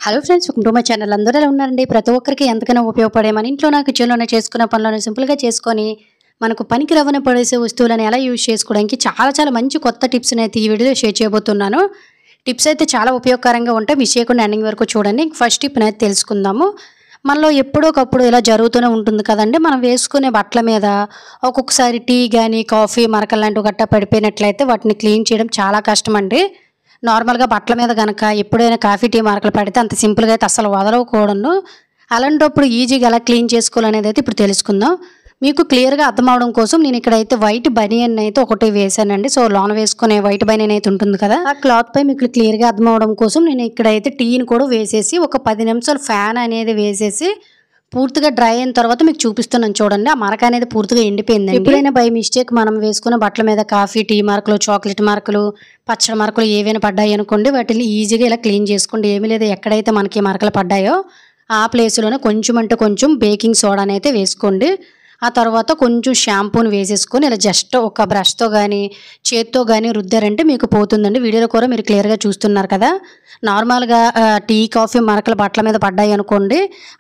Hello friends, welcome to my channel. అందరూ ఎలా ఉన్నారండి? ప్రతి ఒక్కరికి ఎంతకైనా ఉపయోగపడే మన ఇంట్లో కిచెన్లోనే చేసుకునే పనులను సింపుల్గా చేసుకొని మనకు పనికి రవ్వన పడేసే వస్తువులను ఎలా యూజ్ చేసుకోవడానికి చాలా మంచి కొత్త టిప్స్ని అయితే ఈ వీడియోలో షేర్ చేయబోతున్నాను. టిప్స్ అయితే చాలా ఉపయోగకరంగా ఉంటాయి. మిస్ చేయకుండా ఎండింగ్ వరకు చూడండి. ఫస్ట్ టిప్ అయితే తెలుసుకుందాము. మనలో ఎప్పుడోకప్పుడు ఇలా జరుగుతూనే ఉంటుంది కదండి. మనం వేసుకునే బట్టల మీద ఒక్కొక్కసారి టీ కానీ కాఫీ మరకలు లాంటివి గట్టా పడిపోయినట్లయితే వాటిని క్లీన్ చేయడం చాలా కష్టం అండి. నార్మల్గా బట్టల మీద కనుక ఎప్పుడైనా కాఫీ టీ మార్కలు పడితే అంత సింపుల్గా అయితే అసలు వదలకూడదు. అలాంటప్పుడు ఈజీగా ఎలా క్లీన్ చేసుకోవాలనేది అయితే ఇప్పుడు తెలుసుకుందాం. మీకు క్లియర్గా అర్థం అవడం కోసం నేను ఇక్కడైతే వైట్ బనియన్ అయితే ఒకటి వేసానండి. సో లోన వేసుకునే వైట్ బనియన్ అయితే ఉంటుంది కదా, ఆ క్లాత్ పై మీకు క్లియర్గా అర్థం అవడం కోసం నేను ఇక్కడైతే టీని కూడా వేసేసి ఒక 10 నిమిషాలు ఫ్యాన్ అనేది వేసేసి పూర్తిగా డ్రై అయిన తర్వాత మీకు చూపిస్తున్నాను చూడండి. ఆ మరక అనేది పూర్తిగా ఎండిపోయింది. ఎప్పుడైనా బై మిస్టేక్ మనం వేసుకున్న బట్టల మీద కాఫీ టీ మార్కులు, చాక్లెట్ మార్కులు, పచ్చడి మార్కులు ఏవైనా పడ్డాయి అనుకోండి, వాటిని ఈజీగా ఇలా క్లీన్ చేసుకోండి. ఏమీ లేదు, ఎక్కడైతే మనకి మరకలు పడ్డాయో ఆ ప్లేస్లోనే కొంచెం అంటే కొంచెం బేకింగ్ సోడాని అయితే వేసుకోండి. ఆ తర్వాత కొంచెం షాంపూని వేసేసుకొని ఇలా జస్ట్ ఒక బ్రష్తో కానీ చేత్తో కానీ రుద్దారంటే మీకు పోతుందండి. వీడియోలో కూడా మీరు క్లియర్గా చూస్తున్నారు కదా. నార్మల్గా టీ కాఫీ మరకలు బట్టల మీద పడ్డాయి అనుకోండి,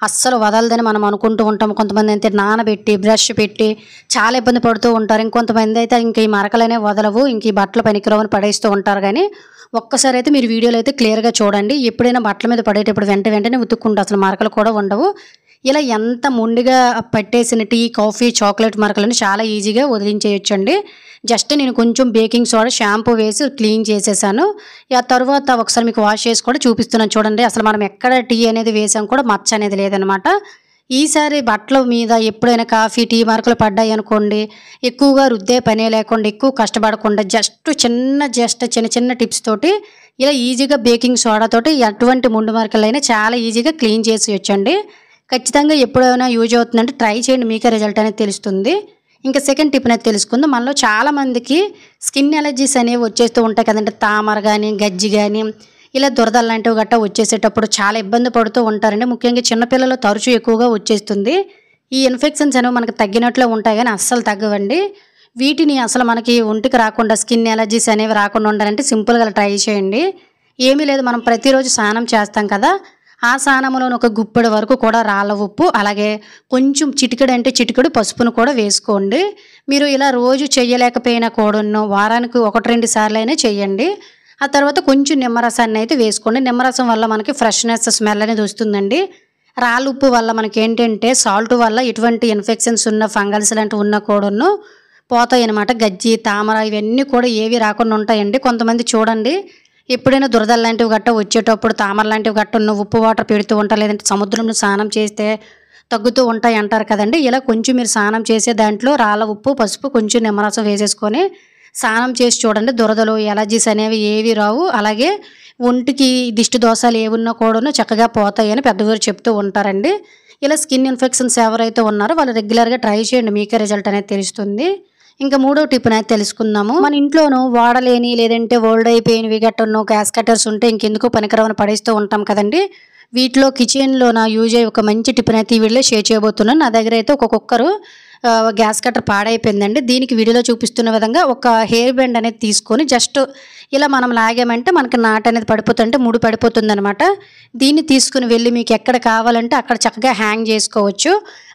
అస్సలు వదలదని మనం అనుకుంటూ ఉంటాము. కొంతమంది అయితే నానబెట్టి బ్రష్ పెట్టి చాలా ఇబ్బంది పడుతూ ఉంటారు. ఇంకొంతమంది అయితే ఇంక ఈ మరకలనే వదలవు, ఇంక ఈ బట్టలు పనికిరావని పడేస్తూ ఉంటారు. కానీ ఒక్కసారి అయితే మీరు వీడియోలో అయితే క్లియర్గా చూడండి. ఎప్పుడైనా బట్టల మీద పడేటప్పుడు వెంటనే ఉతుక్కుంటూ అసలు మరకలు కూడా ఉండవు. ఇలా ఎంత మొండిగా పట్టేసిన టీ కాఫీ చాక్లెట్ మరకలను చాలా ఈజీగా వదిలించేయొచ్చండి. జస్ట్ నేను కొంచెం బేకింగ్ సోడా షాంపూ వేసి క్లీన్ చేసేసాను. ఆ తర్వాత ఒకసారి మీకు వాష్ చేసి కూడా చూపిస్తున్నాను చూడండి. అసలు మనం ఎక్కడ టీ అనేది వేసాం కూడా మచ్చ అనేది లేదనమాట. ఈసారి బట్టల మీద ఎప్పుడైనా కాఫీ టీ మార్కులు పడ్డాయి అనుకోండి, ఎక్కువగా రుద్దే పనే లేకుండా ఎక్కువ కష్టపడకుండా చిన్న చిన్న టిప్స్ తోటి ఇలా ఈజీగా బేకింగ్ సోడాతోటి ఎటువంటి ముండు మార్కలైనా చాలా ఈజీగా క్లీన్ చేసేయొచ్చండి. ఖచ్చితంగా ఎప్పుడైనా యూజ్ అవుతుందంటే ట్రై చేయండి, మీకే రిజల్ట్ అనేది తెలుస్తుంది. ఇంకా సెకండ్ టిప్ అనేది తెలుసుకుందాం. మనలో చాలామందికి స్కిన్ ఎలర్జీస్ అనేవి వచ్చేస్తూ ఉంటాయి కదండి. తామర కానీ గజ్జి కానీ ఇలా దురదలు లాంటివి గట్టా వచ్చేసేటప్పుడు చాలా ఇబ్బంది పడుతూ ఉంటారండి. ముఖ్యంగా చిన్నపిల్లలు తరచూ ఎక్కువగా వచ్చేస్తుంది. ఈ ఇన్ఫెక్షన్స్ అనేవి మనకు తగ్గినట్లు ఉంటాయి కానీ అస్సలు తగ్గవండి. వీటిని అసలు మనకి ఒంటికి రాకుండా స్కిన్ ఎలర్జీస్ అనేవి రాకుండా ఉండాలంటే సింపుల్గా ట్రై చేయండి. ఏమీ లేదు, మనం ప్రతిరోజు స్నానం చేస్తాం కదా, ఆ స్నానంలోని ఒక గుప్పెడు వరకు కూడా రాళ్ళ ఉప్పు, అలాగే కొంచెం చిటికెడు పసుపును కూడా వేసుకోండి. మీరు ఇలా రోజు చేయలేకపోయినా కూడాను వారానికి 1-2 సార్లు అయినా చేయండి. ఆ తర్వాత కొంచెం నిమ్మరసాన్ని అయితే వేసుకోండి. నిమ్మరసం వల్ల మనకి ఫ్రెష్నెస్ స్మెల్ అనేది వస్తుందండి. రాళ్ళ ఉప్పు వల్ల మనకి ఏంటంటే సాల్ట్ వల్ల ఎటువంటి ఇన్ఫెక్షన్స్ ఉన్న ఫంగల్స్ లాంటివి ఉన్నా కూడాను పోతాయి అనమాట. గజ్జి తామర ఇవన్నీ కూడా ఏవి రాకుండా ఉంటాయండి. కొంతమంది చూడండి, ఎప్పుడైనా దురదలు లాంటివి గట్ట వచ్చేటప్పుడు తామర లాంటివి గట్ట ఉన్న ఉప్పు వాటర్ పెడుతూ ఉంటారు, లేదంటే సముద్రంలో స్నానం చేస్తే తగ్గుతూ ఉంటాయి అంటారు కదండి. ఇలా కొంచెం మీరు స్నానం చేసే దాంట్లో రాళ్ళ ఉప్పు పసుపు కొంచెం నిమ్మరసం వేసేసుకొని స్నానం చేసి చూడండి. దురదలు ఎలర్జీస్ అనేవి ఏవి రావు. అలాగే ఒంటికి దిష్టి దోషాలు ఏమున్నా కూడా చక్కగా పోతాయని పెద్దవారు చెప్తూ ఉంటారండి. ఇలా స్కిన్ ఇన్ఫెక్షన్స్ ఎవరైతే ఉన్నారో వాళ్ళు రెగ్యులర్గా ట్రై చేయండి, మీకే రిజల్ట్ అనేది తెలుస్తుంది. ఇంకా మూడో టిప్ అనేది తెలుసుకుందాము. మన ఇంట్లోనూ వాడలేని లేదంటే ఓల్డ్ అయిపోయినవి గట్టను గ్యాస్ కట్టర్స్ ఉంటే ఇంకెందుకు పనికిరావని పడేస్తూ ఉంటాం కదండి. వీటిలో కిచెన్లోన యూజ్ అయ్యే ఒక మంచి టిప్ అయితే ఈ వీడియోలో షేర్ చేయబోతున్నాను. నా దగ్గర అయితే ఒక కుక్కరు గ్యాస్ కట్టర్ పాడైపోయిందండి. దీనికి వీడియోలో చూపిస్తున్న విధంగా ఒక హెయిర్ బ్యాండ్ అనేది తీసుకొని జస్ట్ ఇలా మనం లాగామంటే మనకి నాట్ అనేది పడిపోతుంటే ముడి పడిపోతుంది అనమాట. దీన్ని తీసుకుని వెళ్ళి మీకు ఎక్కడ కావాలంటే అక్కడ చక్కగా హ్యాంగ్ చేసుకోవచ్చు.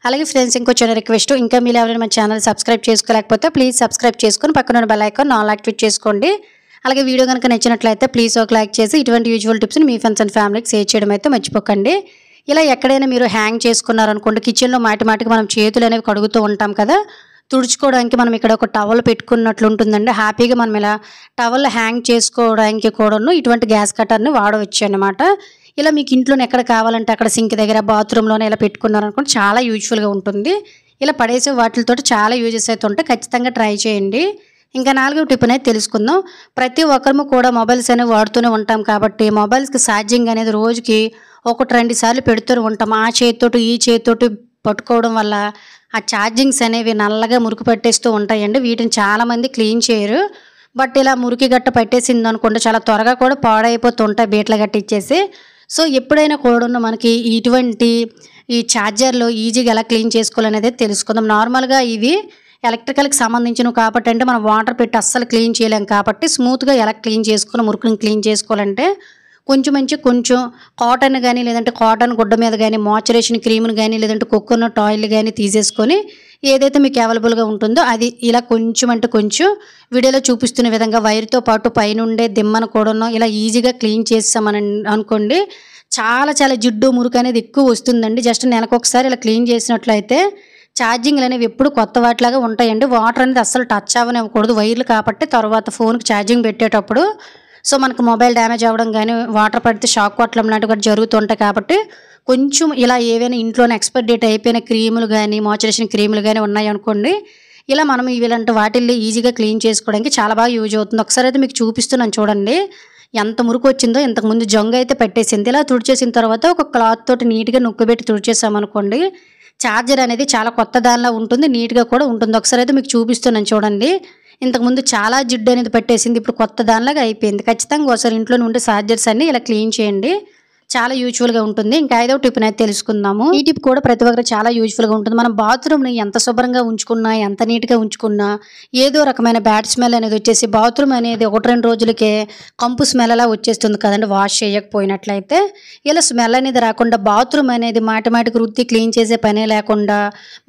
అలాగే ఫ్రెండ్స్, ఇంకో చిన్న రిక్వెస్ట్, ఇంకా మీరు ఎవరైనా మన ఛానల్ సబ్స్క్రైబ్ చేసుకోలేకపోతే ప్లీజ్ సబ్స్క్రైబ్ చేసుకొని పక్కన బెల్ ఐకాన్ ఆల్ యాక్టివేట్ చేసుకోండి. అలాగే వీడియో కనుక నచ్చినట్లయితే ప్లీజ్ ఒక లైక్ చేసి ఇటువంటి యూజువల్ టిప్స్ని మీ ఫ్రెండ్స్ అండ్ ఫ్యామిలీకి షేర్ చేయడం అయితే మర్చిపోకండి. ఇలా ఎక్కడైనా మీరు హ్యాంగ్ చేసుకున్నారనుకోండి, కిచెన్లో మాటికి మనం చేతులు అనేవి కడుగుతూ ఉంటాం కదా, తుడుచుకోవడానికి మనం ఇక్కడ ఒక టవల్ పెట్టుకున్నట్లు ఉంటుందండి. హ్యాపీగా మనం ఇలా టవల్ హ్యాంగ్ చేసుకోవడానికి కూడాను ఇటువంటి గ్యాస్ కట్టర్ని వాడవచ్చు అనమాట. ఇలా మీకు ఇంట్లోనే ఎక్కడ కావాలంటే అక్కడ సింక్ దగ్గర బాత్రూంలోనే ఇలా పెట్టుకున్నారనుకోండి చాలా యూజ్ఫుల్గా ఉంటుంది. ఇలా పడేసే వాటితో చాలా యూజెస్ అయితే ఉంటాయి. ఖచ్చితంగా ట్రై చేయండి. ఇంకా 4వ టిప్ అనేది తెలుసుకుందాం. ప్రతి ఒక్కరము కూడా మొబైల్స్ అనేవి వాడుతూనే ఉంటాం కాబట్టి మొబైల్స్కి ఛార్జింగ్ అనేది రోజుకి 1-2 సార్లు పెడుతూ ఉంటాం. ఆ చేతితోటి ఈ చేతితోటి పట్టుకోవడం వల్ల ఆ ఛార్జింగ్స్ అనేవి నల్లగా మురికి పట్టేస్తూ ఉంటాయండి. వీటిని చాలామంది క్లీన్ చేయరు. బట్ ఇలా మురికి గట్ట పట్టేసింది అనుకోండి చాలా త్వరగా కూడా పాడైపోతూ ఉంటాయి బీట్ల గట్ట ఇచ్చేసి. సో ఎప్పుడైనా కూడా మనకి ఇటువంటి ఈ ఛార్జర్లో ఈజీగా ఎలా క్లీన్ చేసుకోవాలనేది తెలుసుకుందాం. నార్మల్గా ఇవి ఎలక్ట్రికల్కి సంబంధించినవి కాబట్టి అంటే మనం వాటర్ పెట్టి అస్సలు క్లీన్ చేయలేం కాబట్టి స్మూత్గా ఎలా క్లీన్ చేసుకోవాలి, మురుకుని క్లీన్ చేసుకోవాలంటే కొంచెం కొంచెం కాటన్ గానీ, లేదంటే కాటన్ గుడ్డ మీద గానీ, మాయిశ్చరైజేషన్ క్రీమ్‌ని గానీ, లేదంటే కోకోనట్ ఆయిల్ గానీ తీసేసుకొని ఏదైతే మీకు అవైలబుల్‌గా ఉంటుందో అది ఇలా కొంచెం వీడియోలో చూపిస్తున్న విధంగా వైర్‌తో పాటు పైనుండే దిమ్మను కూడాను ఇలా ఈజీగా క్లీన్ చేసేసామని అనుకోండి, చాలా జిడ్డు, మురికి అనేది ఎక్కువ వస్తుందండి. జస్ట్ నెలకొకసారి ఇలా క్లీన్ చేసినట్లయితే ఛార్జింగ్‌లనేవి ఎప్పుడు కొత్త వాటిలాగా ఉంటాయండి. వాటర్ అనేది అస్సలు టచ్ అవ్వనివ్వకూడదు వైర్లు కాబట్టి. తర్వాత ఫోన్‌కి ఛార్జింగ్ పెట్టేటప్పుడు సో మనకు మొబైల్ డ్యామేజ్ అవ్వడం గానీ, వాటర్ పడితే షాక్ కొట్టడం లాంటివి కూడా జరుగుతుంటాయి కాబట్టి కొంచెం ఇలా ఏవైనా ఇంట్లోనే ఎక్స్‌పైర్ డేట్ అయిపోయిన క్రీములు గానీ, మాయిశ్చరైజేషన్ క్రీములు గానీ ఉన్నాయనుకోండి, ఇలా మనం ఇలాంటి వాటిల్ని ఈజీగా క్లీన్ చేసుకోవడానికి చాలా బాగా యూజ్ అవుతుంది. ఒకసారి అయితే మీకు చూపిస్తున్నాను చూడండి. ఎంత మురికొచ్చిందో. ఇంతకుముందు జంగైతే పట్టేసింది. ఇలా తుడిచేసిన తర్వాత ఒక క్లాత్ తోటి నీట్‌గా నొక్కిబెట్టి తుడిచేసామనుకోండి, చార్జర్ అనేది చాలా కొత్త దానిలా ఉంటుంది. నీట్‌గా కూడా ఉంటుంది. ఒకసారి అయితే మీకు చూపిస్తున్నాను చూడండి. ఇంతకుముందు చాలా జిడ్డు అనేది పట్టేసింది. ఇప్పుడు కొత్త దానిలాగా అయిపోయింది. ఖచ్చితంగా ఒకసారి ఇంట్లోనే ఉండే చార్జర్స్ అన్నీ ఇలా క్లీన్ చేయండి. చాలా యూజ్‌ఫుల్‌గా ఉంటుంది. ఇంకా 5వ టిప్‌నైతే తెలుసుకుందాము. ఈ టిప్ కూడా ప్రతి ఒక్కరికి చాలా యూజ్‌ఫుల్‌గా ఉంటుంది. మనం బాత్రూమ్‌ని ఎంత శుభ్రంగా ఉంచుకున్నా, ఎంత నీట్‌గా ఉంచుకున్నా ఏదో రకమైన బ్యాడ్ స్మెల్ అనేది వచ్చేసి బాత్రూమ్ అనేది 1, 2 రోజులకే కంపు స్మెల్ అలా వచ్చేస్తుంది కదండీ వాష్ చేయకపోయినట్లయితే. ఇలా స్మెల్ అనేది రాకుండా బాత్రూమ్ అనేది మాటికి రుద్ది క్లీన్ చేసే పనే లేకుండా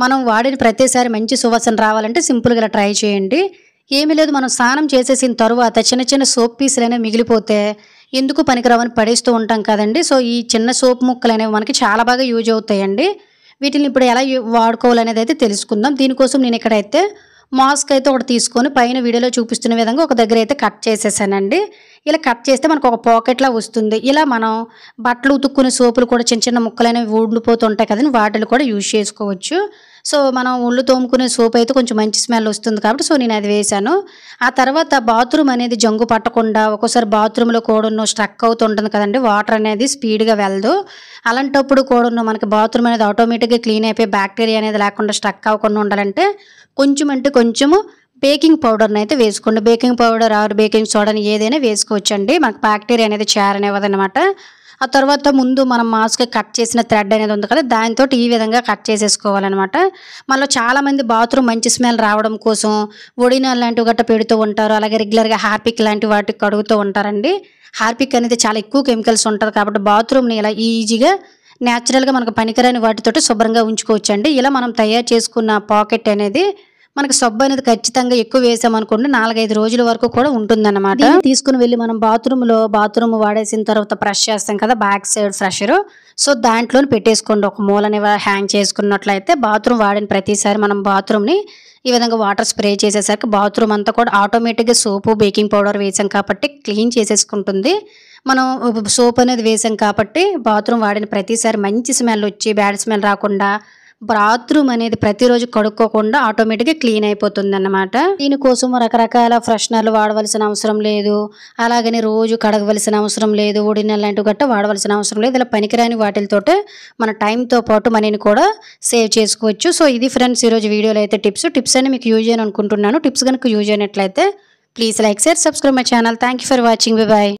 మనం వాడిన ప్రతిసారి మంచి సువాసన రావాలంటే సింపుల్‌గా ఇలా ట్రై చేయండి. ఏమీ లేదు, మనం స్నానం చేసేసిన తరువాత చిన్న సోప్ పీసులనేవి మిగిలిపోతే ఎందుకు పనికిరావని పడేస్తూ ఉంటాం కదండీ. సో ఈ చిన్న సోప్ ముక్కలనేవి మనకి చాలా బాగా యూజ్ అవుతాయండి. వీటిని ఇప్పుడు ఎలా వాడుకోవాలనేది అయితే తెలుసుకుందాం. దీనికోసం నేను ఇక్కడైతే మాస్క్ అయితే ఒకటి తీసుకొని పైన వీడియోలో చూపిస్తున్న విధంగా ఒక దగ్గర అయితే కట్ చేసేసానండి. ఇలా కట్ చేస్తే మనకు ఒక పాకెట్లా వస్తుంది. ఇలా మనం బట్టలు ఉతుక్కునే సోపులు కూడా చిన్న ముక్కలనేవి ఊడిపోతుంటాయి కదండి, వాటిని కూడా యూజ్ చేసుకోవచ్చు. సో మనం ఒళ్ళు తోముకునే సోప్ అయితే కొంచెం మంచి స్మెల్ వస్తుంది కాబట్టి సో నేను అది వేశాను. ఆ తర్వాత బాత్రూమ్ అనేది జంగు పట్టకుండా ఒక్కోసారి బాత్రూంలో కూడా స్ట్రక్ అవుతుంటుంది కదండి, వాటర్ అనేది స్పీడ్‌గా వెళ్ళదు. అలాంటప్పుడు కూడా మనకి బాత్రూమ్ అనేది ఆటోమేటిక్‌గా క్లీన్ అయిపోయి బ్యాక్టీరియా అనేది లేకుండా స్ట్రక్ అవ్వకుండా ఉండాలంటే కొంచెము బేకింగ్ పౌడర్‌ని అయితే వేసుకోండి. బేకింగ్ పౌడర్ ఆర్ బేకింగ్ సోడాని ఏదైనా వేసుకోవచ్చండి. మనకు బ్యాక్టీరియా అనేది చేరనివ్వదనమాట. ఆ తర్వాత ముందు మనం మాస్క్ కట్ చేసిన థ్రెడ్ అనేది ఉంది కదా, దానితోటి ఈ విధంగా కట్ చేసేసుకోవాలన్నమాట. మళ్ళీ చాలామంది బాత్రూమ్ మంచి స్మెల్ రావడం కోసం ఒడినాల్ లాంటివి గట్రా పెడుతూ ఉంటారు. అలాగే రెగ్యులర్‌గా హార్పిక్ లాంటి వాటికి కడుగుతూ ఉంటారండి. హార్పిక్ అనేది చాలా ఎక్కువ కెమికల్స్ ఉంటుంది కాబట్టి బాత్రూమ్‌ని ఇలా ఈజీగా న్యాచురల్‌గా మనకు పనికిరాని వాటితోటి శుభ్రంగా ఉంచుకోవచ్చండి. ఇలా మనం తయారు చేసుకున్న పాకెట్ అనేది మనకి సబ్బు అనేది ఖచ్చితంగా ఎక్కువ వేసామనుకోండి 4, 5 రోజుల వరకు కూడా ఉంటుందన్నమాట. తీసుకుని వెళ్ళి మనం బాత్రూమ్ వాడేసిన తర్వాత బ్రష్ చేస్తాం కదా, బ్యాక్ సైడ్ ఫ్రెషర్. సో దాంట్లోనే పెట్టేసుకోండి. ఒక మూలని హ్యాంగ్ చేసుకున్నట్లయితే బాత్రూమ్ వాడిన ప్రతిసారి మనం బాత్రూమ్‌ని ఈ విధంగా వాటర్ స్ప్రే చేసేసరికి బాత్రూమ్ అంతా కూడా ఆటోమేటిక్‌గా సోపు, బేకింగ్ పౌడర్ వేసాం కాబట్టి క్లీన్ చేసేసుకుంటుంది. మనం సోప్ అనేది వేసాం కాబట్టి బాత్రూమ్ వాడిన ప్రతిసారి మంచి స్మెల్ వచ్చి బ్యాడ్ స్మెల్ రాకుండా బాత్రూమ్ అనేది ప్రతిరోజు కడుక్కోకుండా ఆటోమేటిక్‌గా క్లీన్ అయిపోతుందన్నమాట. దీనికోసం రకరకాల ఫ్రెషనర్లు వాడవలసిన అవసరం లేదు. అలాగని రోజు కడగవలసిన అవసరం లేదు. ఒడినల్ లాంటివి గట్రా వాడవలసిన అవసరం లేదు. ఇలా పనికిరాని వాటితోటే మన టైంతో పాటు మనీని కూడా సేవ్ చేసుకోవచ్చు. సో ఇది ఫ్రెండ్స్ ఈరోజు వీడియోలో అయితే టిప్స్ అన్ని మీకు యూజ్ అయ్యాయి అనుకుంటున్నాను. టిప్స్ కనుక యూజ్ అయినట్లయితే please like, share, subscribe my channel. Thank you for watching. By.